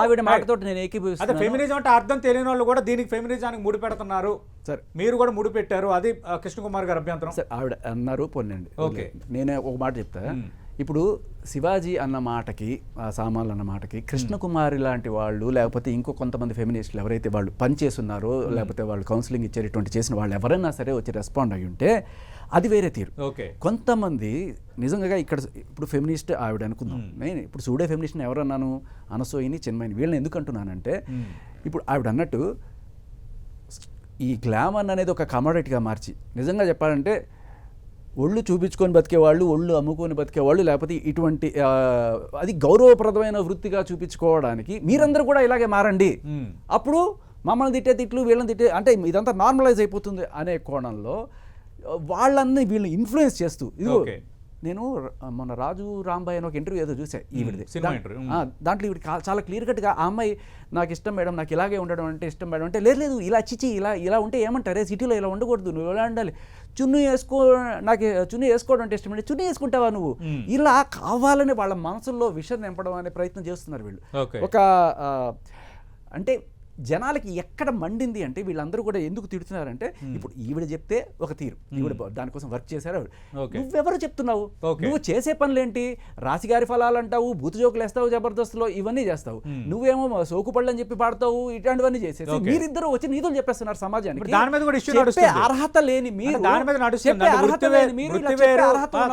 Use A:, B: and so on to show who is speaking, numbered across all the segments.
A: ఆవిడ మాటతో నేను ఏకీభవిస్తున్నాను.
B: ఫెమినిజం అంటే అర్థం తెలియని వాళ్ళు కూడా దీనికి ఫెమినిజానికి ముడి పెడుతున్నారు సార్, మీరు కూడా ముడి పెట్టారు, అది కృష్ణకుమార్ గారు అభ్యంతరం.
A: ఆవిడ అన్నారు పోనండి, ఓకే నేనే ఒక మాట చెప్తా. ఇప్పుడు శివాజీ అన్న మాటకి, సామాన్లు అన్న మాటకి కృష్ణకుమారి లాంటి వాళ్ళు లేకపోతే ఇంకో కొంతమంది ఫెమినిస్టులు ఎవరైతే వాళ్ళు పనిచేస్తున్నారో లేకపోతే వాళ్ళు కౌన్సిలింగ్ ఇచ్చారు ఇటువంటి చేసిన వాళ్ళు ఎవరైనా సరే వచ్చి రెస్పాండ్ అయ్యి ఉంటే అది వేరే తీరు. కొంతమంది నిజంగా ఇక్కడ ఇప్పుడు ఫెమినిస్ట్ ఆవిడ అనుకుందాం, నేను ఇప్పుడు సూడే ఫెమినిస్ట్ని ఎవరన్నాను, అనసూయని, చిన్మయిని, వీళ్ళని ఎందుకు అంటున్నానంటే ఇప్పుడు ఆవిడ అన్నట్టు ఈ గ్లామర్ అనేది ఒక కమోడిటీగా మార్చి నిజంగా చెప్పాలంటే ఒళ్ళు చూపించుకొని బతికేవాళ్ళు, ఒళ్ళు అమ్ముకొని బతికేవాళ్ళు, లేకపోతే ఇటువంటి అది గౌరవప్రదమైన వృత్తిగా చూపించుకోవడానికి మీరందరూ కూడా ఇలాగే మారండి, అప్పుడు మమ్మల్ని తిట్టే తిట్లు వీళ్ళని తిట్టే అంటే ఇదంతా నార్మలైజ్ అయిపోతుంది అనే కోణంలో వాళ్ళని వీళ్ళని ఇన్ఫ్లుయెన్స్ చేస్తూ, ఇదిగో నేను మొన్న రాజు రాంబాయ్ అని ఒక ఇంటర్వ్యూ ఏదో చూసా ఈవిడిది, దాంట్లో ఈవిడ చాలా క్లియర్ కట్గా ఆ అమ్మాయి నాకు ఇష్టం మేడం, నాకు ఇలాగే ఉండడం అంటే ఇష్టం మేడం అంటే, లేదు ఇలా చిచి ఇలా ఉంటే ఏమంటారే, సిటీలో ఇలా ఉండకూడదు, నువ్వు ఎలా ఉండాలి, చున్నీ నాకు చున్నీ వేసుకోవడం అంటే ఇష్టం అంటే చున్నీ వేసుకుంటావా నువ్వు, ఇలా కావాలని వాళ్ళ మనసుల్లో విషయం నింపడం అనే ప్రయత్నం చేస్తున్నారు వీళ్ళు. ఒక అంటే జనాలకి ఎక్కడ మండింది అంటే వీళ్ళందరూ కూడా ఎందుకు తిడుతున్నారంటే ఇప్పుడు ఈవిడ చెప్తే ఒక తీరు, ఈవిడ దానికోసం వర్క్ చేశారు, నువ్వెవరు చెప్తున్నావు, నువ్వు చేసే పనులేంటి, రాశిగారి ఫలాలు అంటావు, బూతు జోకులు వేస్తావు, జబర్దస్త్లో ఇవన్నీ చేస్తావు, నువ్వేమో సోకుపళ్ళు అని చెప్పి పాడతావు, ఇట్లాంటివన్నీ చేసేసి మీరిద్దరు వచ్చి నీతులు చెప్పేస్తున్నారు సమాజానికి. అర్హత లేని మీరు,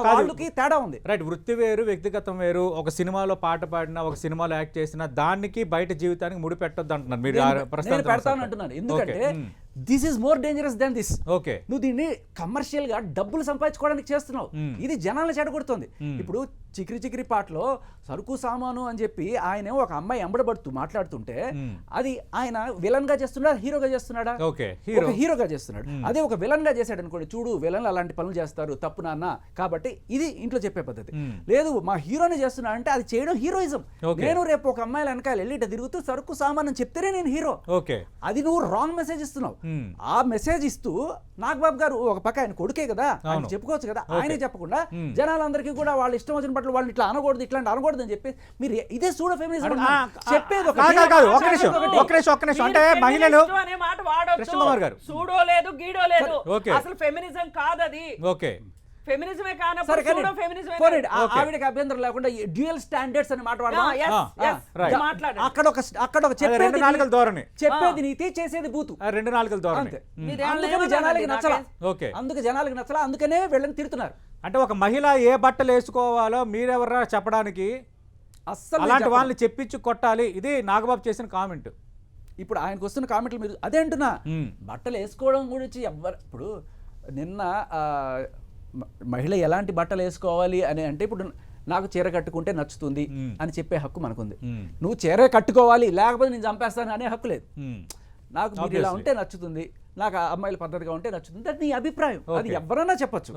A: వాళ్ళకి తేడా ఉంది.
B: రైట్, వృత్తి వేరు వ్యక్తిగతం వేరు. ఒక సినిమాలో పాట పాడినా, ఒక సినిమాలో యాక్ట్ చేసినా దానికి బయట జీవితానికి ముడి పెట్టొద్దు అంటున్నారు మీరు.
A: నేను పెడతాను అంటున్నాను ఎందుకంటే this is more dangerous than this.
B: Okay,
A: నువ్వు దీన్ని కమర్షియల్ గా డబ్బులు సంపాదించుకోవడానికి చేస్తున్నావు, ఇది జనాలను చెడగొడుతుంది. ఇప్పుడు చిక్రి పాటలో సరుకు సామాను అని చెప్పి ఆయన ఒక అమ్మాయి ఎంబడబడుతూ మాట్లాడుతుంటే అది ఆయన విలన్ గా చేస్తున్నాడా, హీరోగా చేస్తున్నాడా? హీరోగా చేస్తున్నాడు. అదే ఒక విలన్ గా చేశాడు అనుకోండి, చూడు విలన్లు అలాంటి పనులు చేస్తారు, తప్పు నాన్న, కాబట్టి ఇది ఇంట్లో చెప్పే పద్ధతి. లేదు మా హీరోని చేస్తున్నా అంటే అది చేయడం హీరోయిజం. నేను రేపు ఒక అమ్మాయిల వెనకాల వెళ్ళి తిరుగుతూ సరుకు సామాన్ అని చెప్తేనే నేను హీరో, అది నువ్వు రాంగ్ మెసేజ్ ఇస్తున్నావు. ఆ మెసేజ్ ఇస్తూ నాగబాబు గారు ఒక పక్క ఆయన కొడుకే కదా, ఆయన చెప్పుకోవచ్చు కదా, ఆయనే చెప్పకుండా జనాలందరికీ కూడా వాళ్ళు ఇష్టం వచ్చిన పట్ల వాళ్ళు ఇట్లా అనకూడదు ఇట్లాంటి అనకూడదు అని చెప్పి మీరు ఇదే సూడో ఫెమినిజం చెప్పేది.
B: అంటే మహిళలు
C: కృష్ణకుమార్ గారు సూడో లేదు గీడో లేదు, అసలు ఫెమినిజం కాదది.
B: ఓకే,
C: ఫెమినిజమే కానప్పుడు సూడో ఫెమినిజమే.
A: ఆవిడకి అభ్యంతరం లేకుండా డ్యూయల్ స్టాండర్డ్స్ అని మాట్లాడదాం. అక్కడ ఒక చెప్పేది నీతి, చేసేది బూతు,
B: రెండు నాలుకల ధోరణి.
A: అందుకని జనాలకి నచ్చలా, అందుకే జనాలకి నచ్చలా, అందుకనే వీళ్ళని తిడుతున్నారు.
B: అంటే ఒక మహిళ ఏ బట్టలు వేసుకోవాలో మీరెవరా చెప్పడానికి, అస్సలు అలాంటి వాళ్ళని చెప్పించి కొట్టాలి, ఇది నాగబాబు చేసిన కామెంట్.
A: ఇప్పుడు ఆయనకు వస్తున్న కామెంట్లు మీరు అదే అంటున్నా, బట్టలు వేసుకోవడం గురించి ఎవ్వరు. ఇప్పుడు నిన్న మహిళ ఎలాంటి బట్టలు వేసుకోవాలి అని అంటే, ఇప్పుడు నాకు చీర కట్టుకుంటే నచ్చుతుంది అని చెప్పే హక్కు మనకుంది. నువ్వు చీర కట్టుకోవాలి లేకపోతే నేను చంపేస్తాను అనే హక్కు లేదు. నాకు మీరు ఇలా ఉంటే నచ్చుతుంది, నాకు అమ్మాయిల పద్ధతిగా ఉంటే నచ్చుతుంది, అది నీ అభిప్రాయం, అది ఎవరైనా చెప్పచ్చు.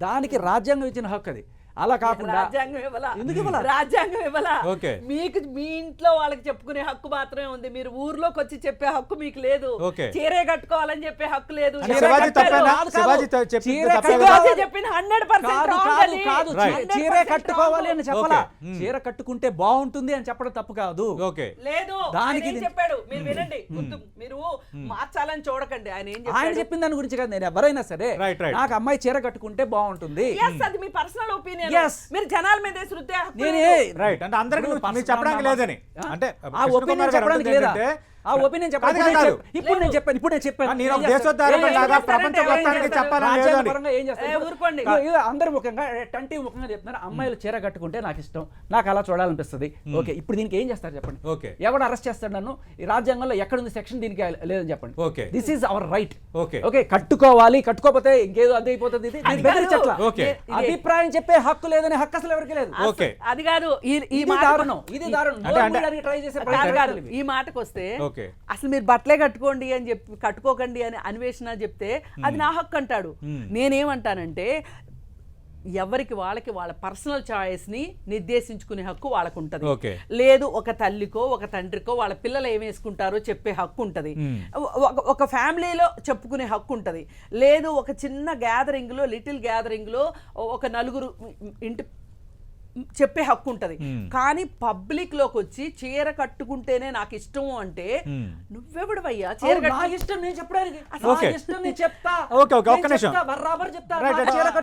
A: దానికి రాజ్యాంగం ఇచ్చిన హక్కు అది. అలా కాకుండా
C: రాజ్యాంగం ఇవ్వాలా, మీకు మీ ఇంట్లో వాళ్ళకి చెప్పుకునే హక్కు మాత్రమే ఉంది, మీరు ఊర్లోకి వచ్చి చెప్పే హక్కు మీకు లేదు, చీరే కట్టుకోవాలని చెప్పే హక్కు లేదు.
A: చీరే కట్టుకోవాలి అని చెప్పాలా, చీర కట్టుకుంటే బాగుంటుంది అని చెప్పడం తప్పు కాదు.
C: లేదు, దానికి చెప్పాడు, మీరు వినండి, మీరు మార్చాలని చూడకండి.
A: ఆయన చెప్పిన దాని గురించి కాదు, నేను ఎవరైనా సరే నాకు అమ్మాయి చీర కట్టుకుంటే బాగుంటుంది,
C: అది మీ పర్సనల్ ఒపీనియన్. మీరు జనాల మీద
B: చెప్పడానికి లేదని అంటే
A: ఆ ఒపీనియన్ చెప్పడానికి లేదా, ఆ ఒపీనియన్ చెప్పాలి. ఇప్పుడు నేను చెప్పాను అందరి ముఖంగా టంటి ముఖంగా చెప్తున్నారు, అమ్మాయిలు చీర కట్టుకుంటే నాకు ఇష్టం, నాకు అలా చూడాలనిపిస్తుంది. ఓకే, ఇప్పుడు దీనికి ఏం చేస్తారు చెప్పండి, ఎవరు అరెస్ట్ చేస్తాడు నన్ను, ఈ రాజ్యాంగంలో ఎక్కడుంది సెక్షన్ దీనికి లేదని చెప్పండి. This is our right. Okay, కట్టుకోవాలి, కట్టుకోకపోతే ఇంకేదో అది అయిపోతుంది. అభిప్రాయం చెప్పే హక్కు లేదనే హక్కు అసలు ఎవరికి లేదు.
C: అది కాదు,
A: ఇది దారుణం. ట్రై చేసే
C: ఈ మాటకు వస్తే అసలు మీరు బట్టలే కట్టుకోండి అని చెప్పి కట్టుకోకండి అని అన్వేషణ చెప్తే అది నా హక్కు అంటాడు. నేనేమంటానంటే ఎవరికి వాళ్ళకి వాళ్ళ పర్సనల్ చాయిస్ ని నిర్దేశించుకునే హక్కు వాళ్ళకు ఉంటది. లేదు ఒక తల్లికో ఒక తండ్రికో వాళ్ళ పిల్లలు ఏం వేసుకుంటారో చెప్పే హక్కు ఉంటది, ఒక ఫ్యామిలీలో చెప్పుకునే హక్కు ఉంటది. లేదు ఒక చిన్న గ్యాదరింగ్ లో లిటిల్ గ్యాదరింగ్ లో ఒక నలుగురు ఇంటి చెప్పే హక్కు ఉంటది. కానీ పబ్లిక్ లోకి వచ్చి చీర కట్టుకుంటేనే నాకు ఇష్టం అంటే నువ్వెవడవయ్యా చీర
A: నా ఇష్టం నేను చెప్పడానికి
B: ఓకే.
A: ఇష్టం నేను చెప్తా
B: ఓకే, ఓకే, ఒక్క నిమిషం.
A: బరాబర్ చెప్తా
B: రైట్,
A: నా చీర